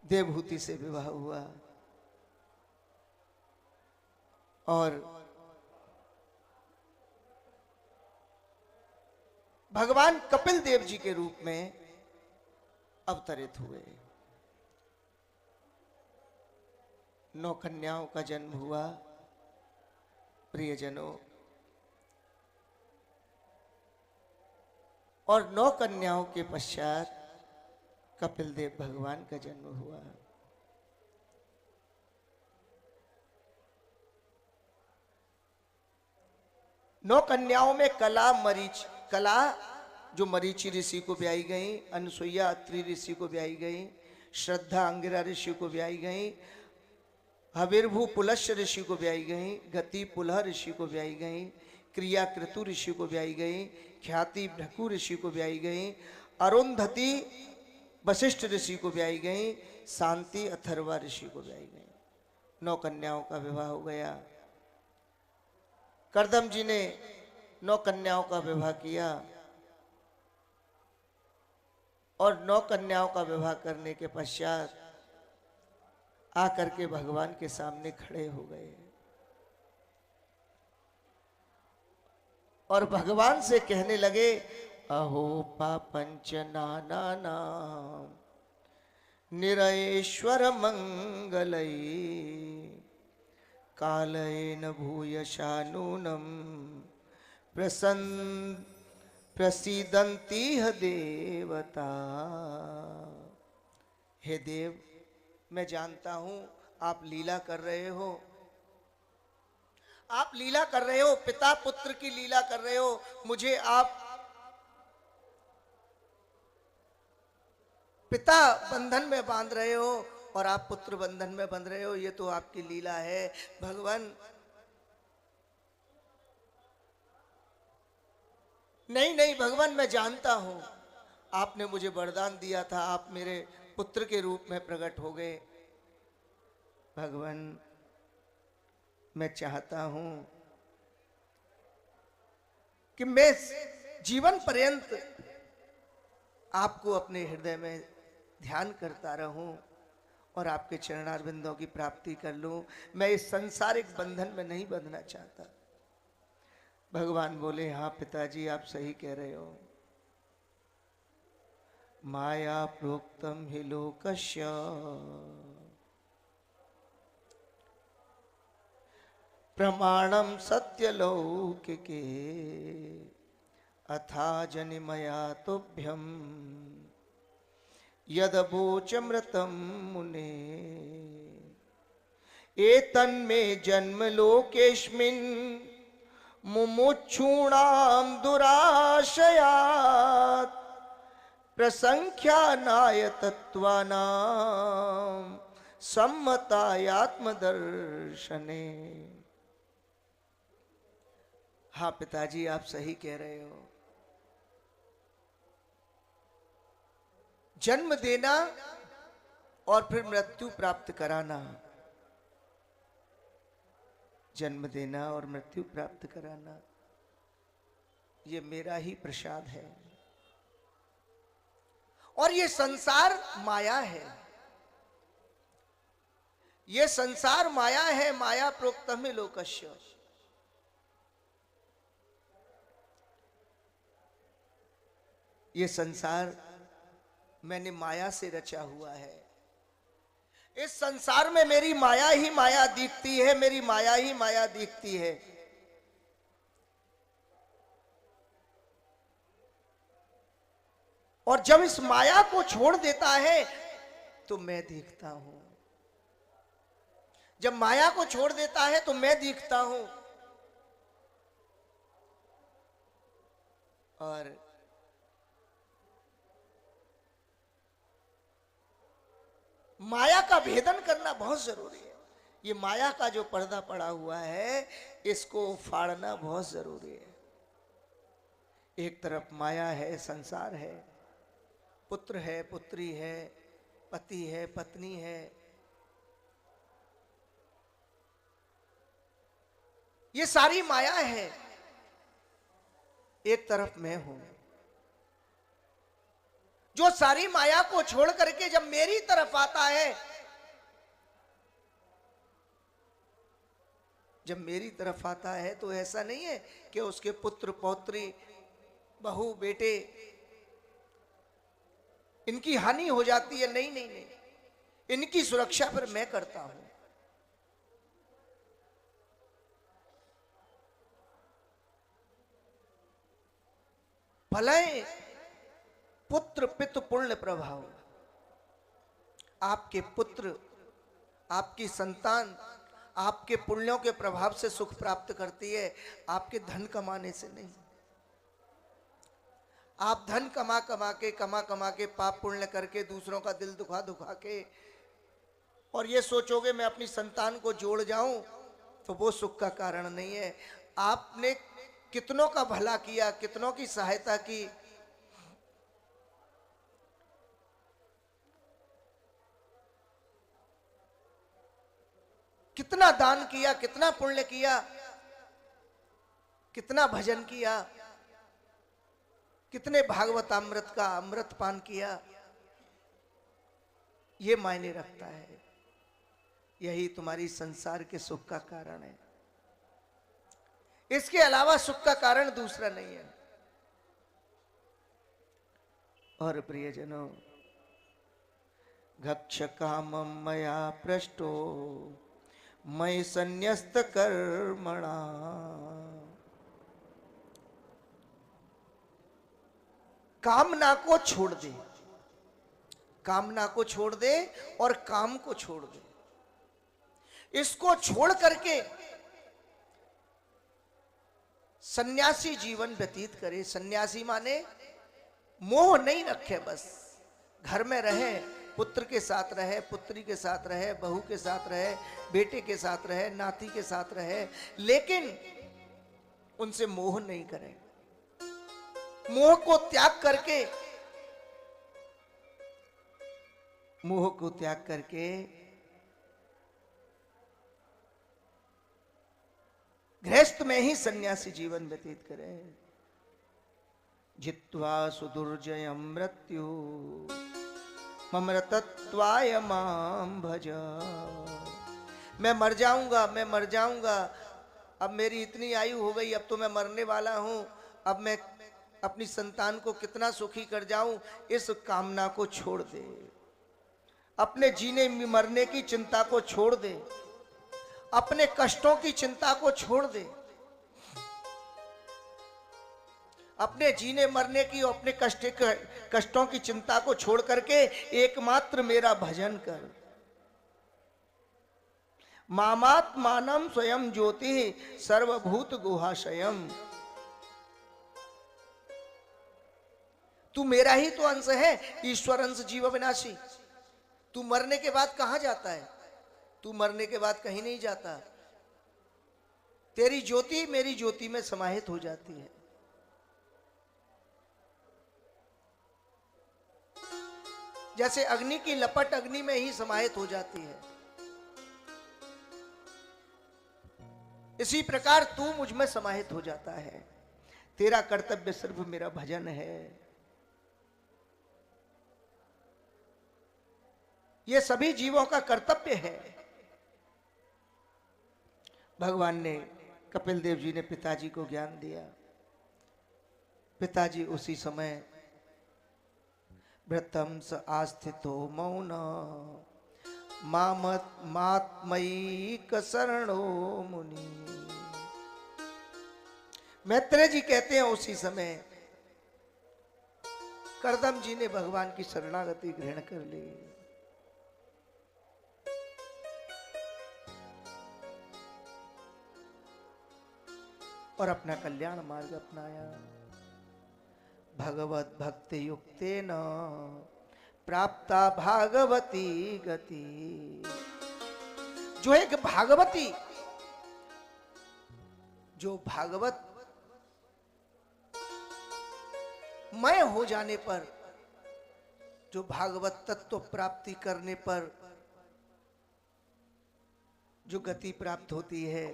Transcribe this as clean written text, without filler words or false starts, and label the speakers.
Speaker 1: देवहूति से विवाह हुआ और भगवान कपिल देव जी के रूप में अवतरित हुए। 9 कन्याओं का जन्म हुआ। प्रियजनों, और 9 कन्याओं के पश्चात कपिल देव भगवान का जन्म हुआ। नौ कन्याओं में कला जो मरीचि ऋषि को ब्याई गई, अनसुईया अत्रि ऋषि को ब्याई गई, श्रद्धा अंगिरा ऋषि को ब्याई गई, हविर्भु पुलस्य ऋषि को ब्याई गई, गति पुलह ऋषि को ब्याई गई, क्रिया क्रतु ऋषि को ब्याई गई, ख्याति भृगु ऋषि को ब्याई गई, अरुंधति वशिष्ठ ऋषि को ब्याई गई, शांति अथर्वा ऋषि को ब्याई गई। 9 कन्याओं का विवाह हो गया। करदम जी ने 9 कन्याओं का विवाह किया और 9 कन्याओं का विवाह करने के पश्चात आकर के भगवान के सामने खड़े हो गए और भगवान से कहने लगे, अहो पापंच नाना नाम निरयेश्वर मंगलई कालेन भूयशानूनम प्रसीदंती देवता। हे देव, मैं जानता हूं आप लीला कर रहे हो, आप लीला कर रहे हो, पिता पुत्र की लीला कर रहे हो। मुझे आप पिता बंधन में बांध रहे हो और आप पुत्र बंधन में बंध रहे हो, ये तो आपकी लीला है भगवान। नहीं नहीं भगवान, मैं जानता हूं आपने मुझे वरदान दिया था, आप मेरे पुत्र के रूप में प्रकट हो गए। भगवान, मैं चाहता हूं कि मैं जीवन पर्यंत आपको अपने हृदय में ध्यान करता रहूं और आपके चरणारविंदों की प्राप्ति कर लूं। मैं इस संसारिक बंधन में नहीं बंधना चाहता। भगवान बोले, हाँ पिताजी, आप सही कह रहे हो। माया प्रोक्तम हि लोकस्य प्रमाणम सत्यलौकिके अथा जनिमया तुभ्यम यदवोचमृतम मुने एतन्मे जन्म लोकेस्मिन् मुमुक्षूणां दुराशयात् प्रसंख्यानाय तत्त्वानां सम्मतायात्मदर्शने। हाँ पिताजी, आप सही कह रहे हो। जन्म देना और फिर मृत्यु प्राप्त कराना, जन्म देना और मृत्यु प्राप्त कराना, ये मेरा ही प्रसाद है। और ये संसार माया है, ये संसार माया है। माया प्रोक्तम हि लोकस्य। ये संसार मैंने माया से रचा हुआ है। इस संसार में मेरी माया ही माया दिखती है, मेरी माया ही माया दिखती है। और जब इस माया को छोड़ देता है तो मैं दिखता हूं। जब माया को छोड़ देता है तो मैं दिखता हूं। और माया का भेदन करना बहुत जरूरी है। ये माया का जो पर्दा पड़ा हुआ है, इसको फाड़ना बहुत जरूरी है। एक तरफ माया है, संसार है, पुत्र है, पुत्री है, पति है, पत्नी है, ये सारी माया है। एक तरफ मैं हूं जो सारी माया को छोड़ करके जब मेरी तरफ आता है, जब मेरी तरफ आता है, तो ऐसा नहीं है कि उसके पुत्र पौत्री बहू बेटे इनकी हानि हो जाती है। नहीं नहीं नहीं, इनकी सुरक्षा पर मैं करता हूं। भले पुत्र पितु पुण्य प्रभाव, आपके पुत्र आपकी संतान आपके पुण्यों के प्रभाव से सुख प्राप्त करती है, आपके धन कमाने से नहीं। आप धन कमा कमा के पाप पुण्य करके दूसरों का दिल दुखा दुखा के और ये सोचोगे मैं अपनी संतान को जोड़ जाऊं, तो वो सुख का कारण नहीं है। आपने कितनों का भला किया, कितनों की सहायता की, कितना दान किया, कितना पुण्य किया, कितना भजन किया, कितने भागवतामृत का अमृत पान किया, ये मायने रखता है। यही तुम्हारी संसार के सुख का कारण है। इसके अलावा सुख का कारण दूसरा नहीं है। और प्रियजनों, गच्छ कामं मया पृष्टो मयि संन्यस्त कर्मणा। कामना को छोड़ दे, कामना को छोड़ दे और काम को छोड़ दे। इसको छोड़ करके सन्यासी जीवन व्यतीत करे। सन्यासी माने मोह नहीं रखे, बस घर में रहे, पुत्र के साथ रहे, पुत्री के साथ रहे, बहू के साथ रहे, बेटे के साथ रहे, नाती के साथ रहे, लेकिन उनसे मोह नहीं करे। मोह को त्याग करके, मोह को त्याग करके गृहस्थ में ही सन्यासी जीवन व्यतीत करे। जित्वा सुदुर्जयं मृत्यु ममृतत्वाय मां भज। मैं मर जाऊंगा, मैं मर जाऊंगा, अब मेरी इतनी आयु हो गई, अब तो मैं मरने वाला हूं, अब मैं अपनी संतान को कितना सुखी कर जाऊं, इस कामना को छोड़ दे। अपने जीने मरने की चिंता को छोड़ दे, अपने कष्टों की चिंता को छोड़ दे, अपने जीने मरने की और अपने कष्टों की चिंता को छोड़ करके एकमात्र मेरा भजन कर। मामात्मानं स्वयं ज्योति सर्वभूत गुहाशयम। तू मेरा ही तो अंश है, ईश्वर अंश जीव विनाशी। तू मरने के बाद कहां जाता है? तू मरने के बाद कहीं नहीं जाता। तेरी ज्योति मेरी ज्योति में समाहित हो जाती है। जैसे अग्नि की लपट अग्नि में ही समाहित हो जाती है, इसी प्रकार तू मुझ में समाहित हो जाता है। तेरा कर्तव्य सिर्फ मेरा भजन है। ये सभी जीवों का कर्तव्य है। भगवान ने, कपिल देव जी ने पिताजी को ज्ञान दिया। पिताजी उसी समय व्रतम स आस्थितो मौन मात्मयिक शरणो मुनि। मैत्रेय जी कहते हैं उसी समय करदम जी ने भगवान की शरणागति ग्रहण कर ली। और अपना कल्याण मार्ग अपनाया। भगवत भक्ति युक्तेन प्राप्ता भागवती गति। जो एक भागवती, जो भागवत मय हो जाने पर, जो भागवत तत्व प्राप्ति करने पर जो गति प्राप्त होती है,